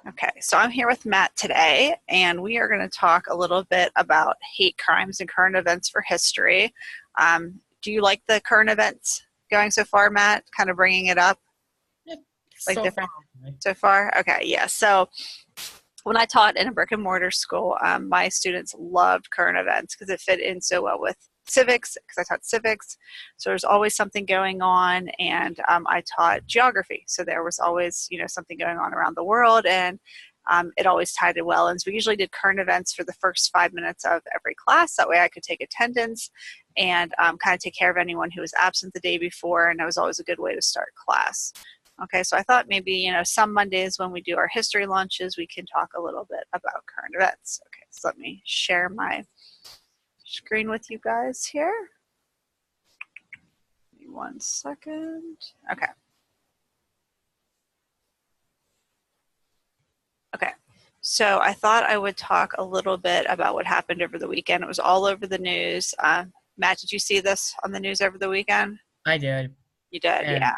Okay, so I'm here with Matt today, and we are going to talk a little bit about hate crimes and current events for history. Do you like the current events going so far, Matt? Kind of bringing it up, Yeah, like so the far. so far. Okay, yeah. So when I taught in a brick and mortar school, my students loved current events because it fit in so well with civics, because I taught civics. So there's always something going on, and I taught geography. So there was always, something going on around the world, and it always tied in well. And so we usually did current events for the first 5 minutes of every class. That way I could take attendance and kind of take care of anyone who was absent the day before, and that was always a good way to start class. Okay, so I thought maybe, some Mondays when we do our history lunches, we can talk a little bit about current events. Okay, so let me share my screen with you guys here. Give me 1 second. Okay. Okay, so I thought I would talk a little bit about what happened over the weekend. It was all over the news. Matt, did you see this on the news over the weekend? I did. You did, And yeah.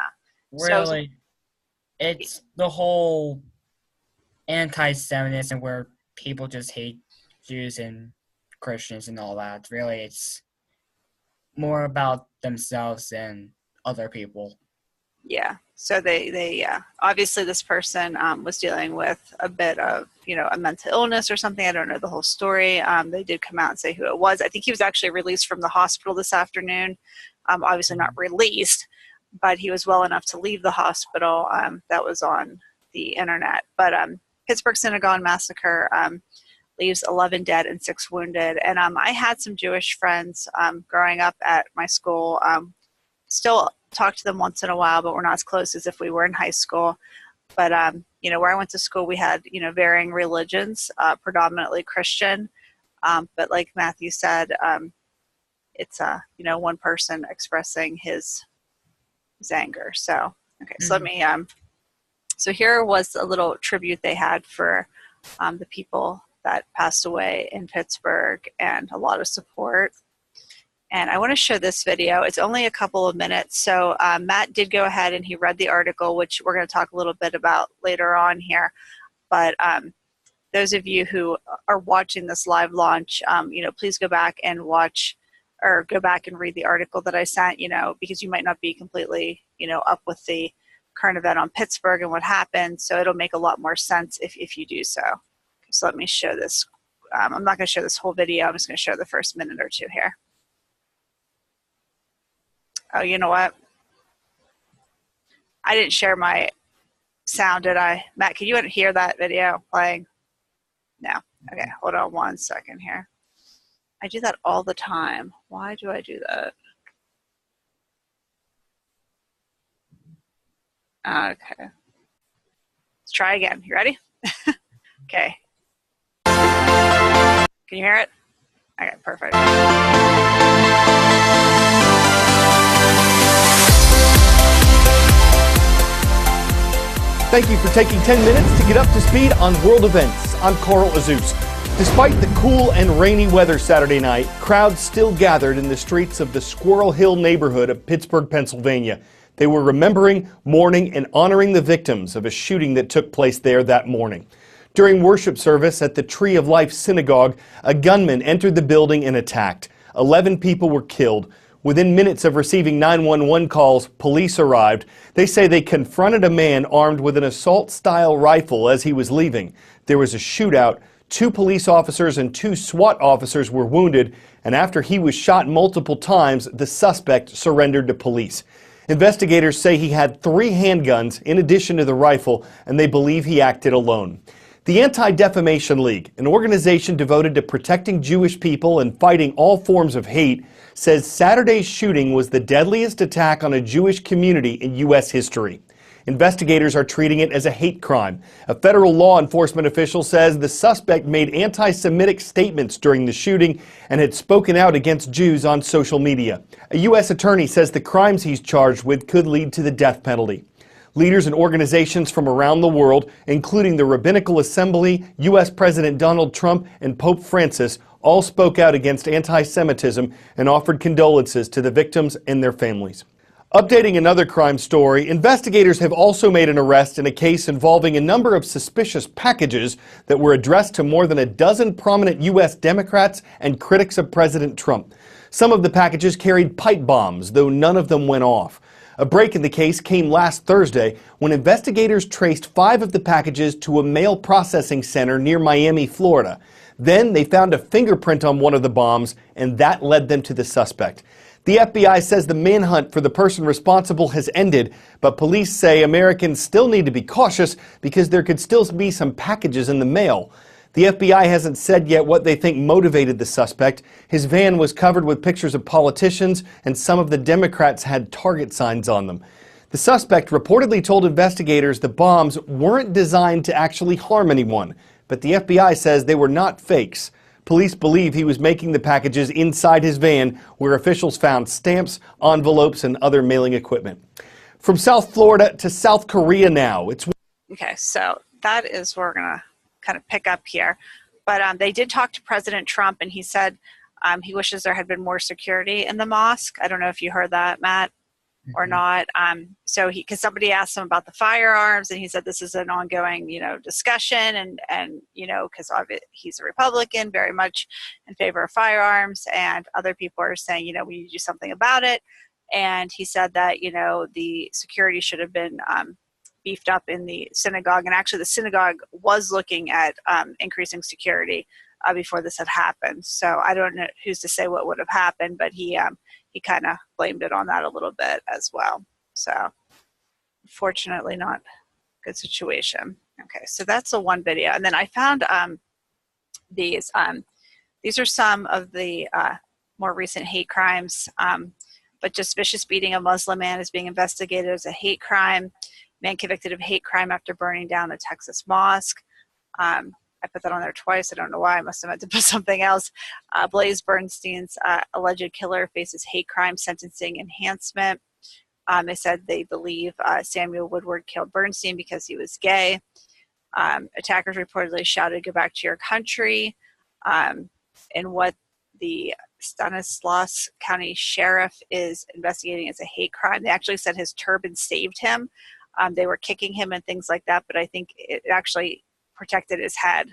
So, really, it's the whole anti-Semitism where people just hate Jews and Christians and all that. Really, it's more about themselves than other people. yeah, so yeah. Obviously, this person was dealing with a bit of, a mental illness or something. I don't know the whole story. They did come out and say who it was. I think he was actually released from the hospital this afternoon. Obviously not released, but he was well enough to leave the hospital. That was on the internet. But Pittsburgh Synagogue massacre leaves 11 dead and 6 wounded. And I had some Jewish friends growing up at my school. Still talk to them once in a while, but we're not as close as if we were in high school. But, where I went to school, we had, varying religions, predominantly Christian. But like Matthew said, it's, one person expressing his anger. So, okay, so let me, so here was a little tribute they had for the people that passed away in Pittsburgh, and a lot of support. And I want to show this video. It's only a couple of minutes. So Matt did go ahead and he read the article, which we're going to talk a little bit about later on here. But those of you who are watching this live launch, please go back and watch, or go back and read the article that I sent, because you might not be completely, up with the current event on Pittsburgh and what happened. So it'll make a lot more sense if you do so. So let me show this. I'm not going to show this whole video. I'm just going to show the first minute or two here. Oh, you know what? I didn't share my sound, did I? Matt, can you hear that video playing? No. Okay, hold on 1 second here. I do that all the time. Why do I do that? Okay. Let's try again. You ready? Okay. Can you hear it? Okay, perfect. Thank you for taking 10 minutes to get up to speed on world events. I'm Carl Azus. Despite the cool and rainy weather Saturday night, crowds still gathered in the streets of the Squirrel Hill neighborhood of Pittsburgh, Pennsylvania. They were remembering, mourning, and honoring the victims of a shooting that took place there that morning. During worship service at the Tree of Life Synagogue, a gunman entered the building and attacked. 11 people were killed. Within minutes of receiving 911 calls, police arrived. They say they confronted a man armed with an assault-style rifle as he was leaving. There was a shootout. 2 police officers and 2 SWAT officers were wounded, and after he was shot multiple times, the suspect surrendered to police. Investigators say he had 3 handguns in addition to the rifle, and they believe he acted alone. The Anti-Defamation League, an organization devoted to protecting Jewish people and fighting all forms of hate, says Saturday's shooting was the deadliest attack on a Jewish community in U.S. history. Investigators are treating it as a hate crime. A federal law enforcement official says the suspect made anti-Semitic statements during the shooting and had spoken out against Jews on social media. A U.S. attorney says the crimes he's charged with could lead to the death penalty. Leaders and organizations from around the world, including the Rabbinical Assembly, U.S. President Donald Trump, and Pope Francis, all spoke out against anti-Semitism and offered condolences to the victims and their families. Updating another crime story, investigators have also made an arrest in a case involving a number of suspicious packages that were addressed to more than a dozen prominent U.S. Democrats and critics of President Trump. Some of the packages carried pipe bombs, though none of them went off. A break in the case came last Thursday when investigators traced 5 of the packages to a mail processing center near Miami, Florida. Then they found a fingerprint on one of the bombs, and that led them to the suspect. The FBI says the manhunt for the person responsible has ended, but police say Americans still need to be cautious because there could still be some packages in the mail. The FBI hasn't said yet what they think motivated the suspect. His van was covered with pictures of politicians, and some of the Democrats had target signs on them. The suspect reportedly told investigators the bombs weren't designed to actually harm anyone, but the FBI says they were not fakes. Police believe he was making the packages inside his van, where officials found stamps, envelopes, and other mailing equipment. From South Florida to South Korea now. Okay, so that is where we're going to kind of pick up here. But they did talk to President Trump, and he said he wishes there had been more security in the mosque. I don't know if you heard that, Matt, or not. Because somebody asked him about the firearms, and he said this is an ongoing, discussion, and because he's a Republican, very much in favor of firearms, and other people are saying, we need to do something about it. And he said that, the security should have been beefed up in the synagogue, and actually the synagogue was looking at increasing security before this had happened. So I don't know who's to say what would have happened, but he kind of blamed it on that a little bit as well. So unfortunately not a good situation. Okay, so that's the one video. And then I found these are some of the more recent hate crimes, but just vicious beating a Muslim man is being investigated as a hate crime. Man convicted of hate crime after burning down a Texas mosque. I put that on there twice. I don't know why. I must have meant to put something else. Blaze Bernstein's alleged killer faces hate crime sentencing enhancement. They said they believe Samuel Woodward killed Bernstein because he was gay. Attackers reportedly shouted, "Go back to your country." And what the Stanislaus County Sheriff is investigating as a hate crime. They actually said his turban saved him. They were kicking him and things like that, but I think it actually protected his head.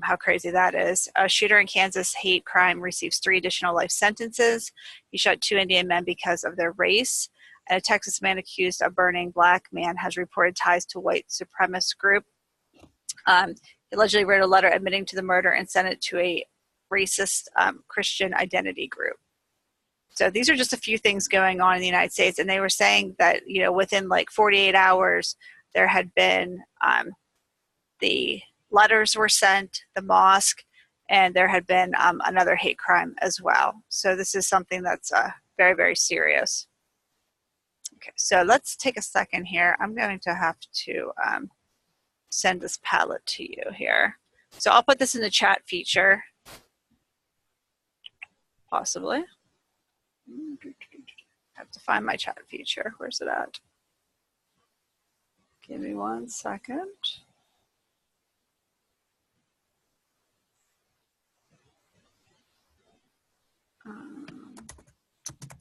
How crazy that is. A shooter in Kansas hate crime receives 3 additional life sentences. He shot 2 Indian men because of their race. And a Texas man accused of burning black man has reported ties to white supremacist group. He allegedly wrote a letter admitting to the murder and sent it to a racist Christian identity group. So these are just a few things going on in the United States. And they were saying that, within like 48 hours, there had been the letters were sent, the mosque, and there had been another hate crime as well. So this is something that's very, very serious. Okay, so let's take a second here. I'm going to have to send this Padlet to you here. So I'll put this in the chat feature, possibly. I have to find my chat feature. Where's it at? Give me 1 second.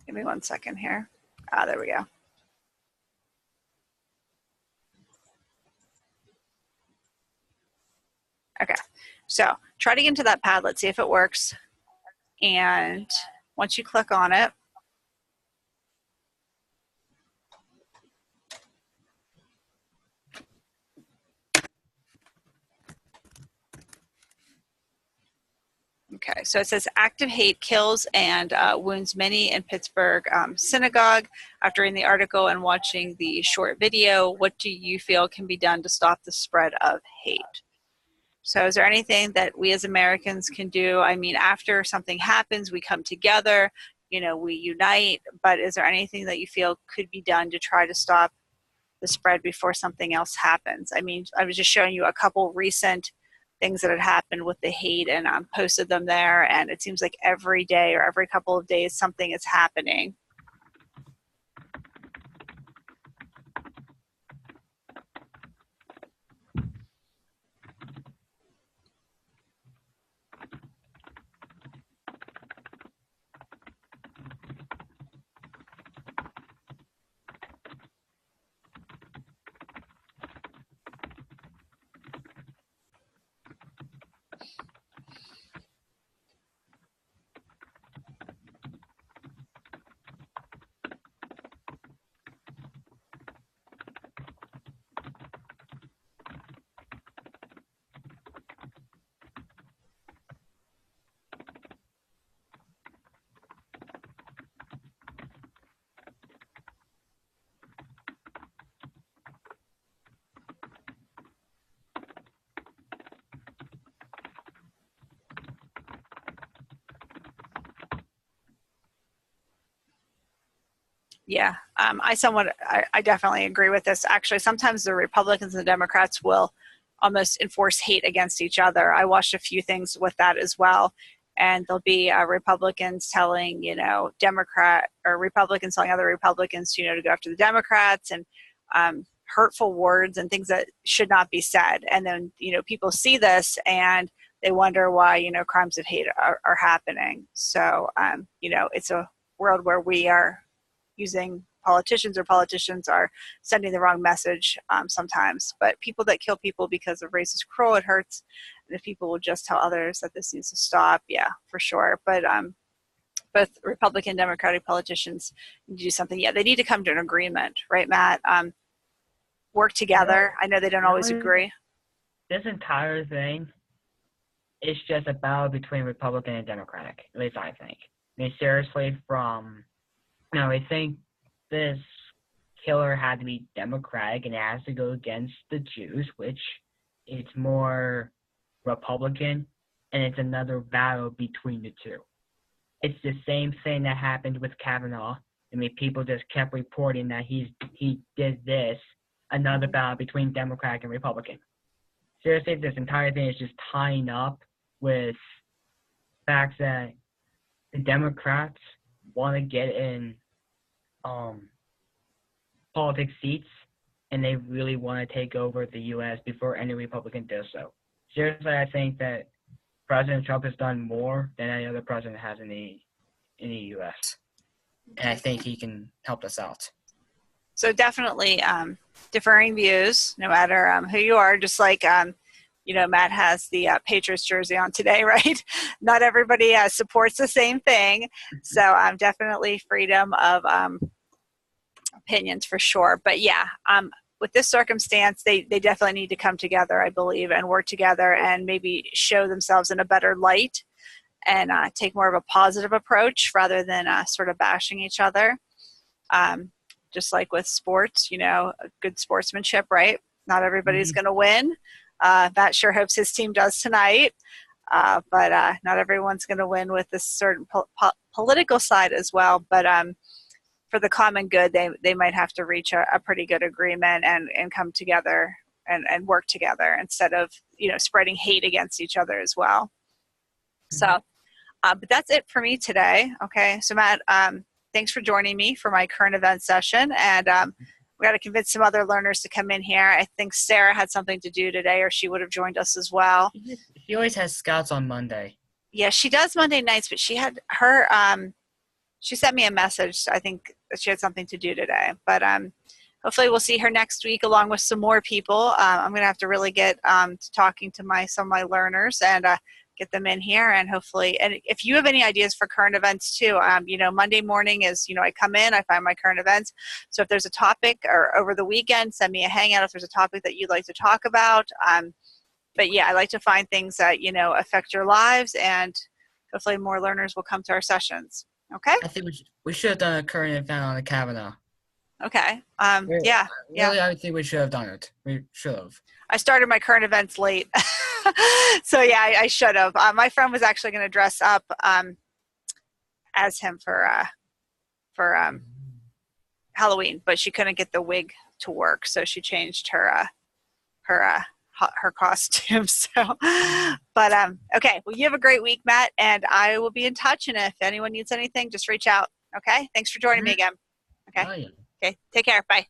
Give me 1 second here. There we go. Okay, so try to get into that Padlet, see if it works. And once you click on it, okay, so it says active hate kills and wounds many in Pittsburgh synagogue. After reading the article and watching the short video, what do you feel can be done to stop the spread of hate? So is there anything that we as Americans can do? I mean, after something happens, we come together, we unite, but is there anything that you feel could be done to try to stop the spread before something else happens? I mean, I was just showing you a couple recent things that had happened with the hate and posted them there, and it seems like every day or every couple of days something is happening. Yeah, I definitely agree with this. Actually, sometimes the Republicans and the Democrats will almost enforce hate against each other. I watched a few things with that as well. And there'll be Republicans telling, Democrat or Republicans telling other Republicans, to go after the Democrats, and hurtful words and things that should not be said. And then, people see this and they wonder why, crimes of hate are happening. So, it's a world where we are using politicians are sending the wrong message sometimes. But people that kill people because of race is cruel, it hurts. And if people will just tell others that this needs to stop, yeah, for sure. But both Republican and Democratic politicians need to do something. Yeah, they need to come to an agreement, right, Matt? Work together. I know they don't always agree. This entire thing is just a battle between Republican and Democratic, at least I think. I mean, seriously, I think this killer had to be Democratic and it has to go against the Jews, which it's more Republican, and it's another battle between the two. It's the same thing that happened with Kavanaugh. I mean, people just kept reporting that he did this, another battle between Democratic and Republican. Seriously, this entire thing is just tying up with facts that the Democrats want to get in politics seats, and they really want to take over the U.S. before any Republican does so. Seriously, I think that President Trump has done more than any other president has in the U.S. And I think he can help us out. So definitely differing views, no matter who you are, just like, Matt has the Patriots jersey on today, right? Not everybody supports the same thing. So definitely freedom of opinions for sure. But yeah, with this circumstance, they definitely need to come together, I believe, and work together and maybe show themselves in a better light and take more of a positive approach rather than sort of bashing each other. Just like with sports, good sportsmanship, right? Not everybody's going to win. Matt sure hopes his team does tonight. But not everyone's going to win with this certain political side as well. But for the common good, they might have to reach a pretty good agreement and come together and work together instead of, spreading hate against each other as well. So, but that's it for me today. Okay. So Matt, thanks for joining me for my current event session. And we got to convince some other learners to come in here. I think Sarah had something to do today, or she would have joined us as well. She always has scouts on Monday. Yeah, she does Monday nights, but she had her, she sent me a message. I think that she had something to do today, but hopefully we'll see her next week along with some more people. I'm going to have to really get to talking to some of my learners and get them in here, and hopefully, and if you have any ideas for current events too, Monday morning is, I come in, I find my current events. So if there's a topic, or over the weekend, send me a hangout if there's a topic that you'd like to talk about. But yeah, I like to find things that, affect your lives, and hopefully more learners will come to our sessions. Okay. I think we should have done a current event on the Kavanaugh. Okay. Really, yeah. I think we should have done it. We should have. I started my current events late. So yeah, I should have. My friend was actually going to dress up as him for Halloween, but she couldn't get the wig to work, so she changed her costume. So, but okay. Well, you have a great week, Matt, and I will be in touch. And if anyone needs anything, just reach out. Okay. Thanks for joining me again. Okay. Oh, yeah. Okay. Take care. Bye.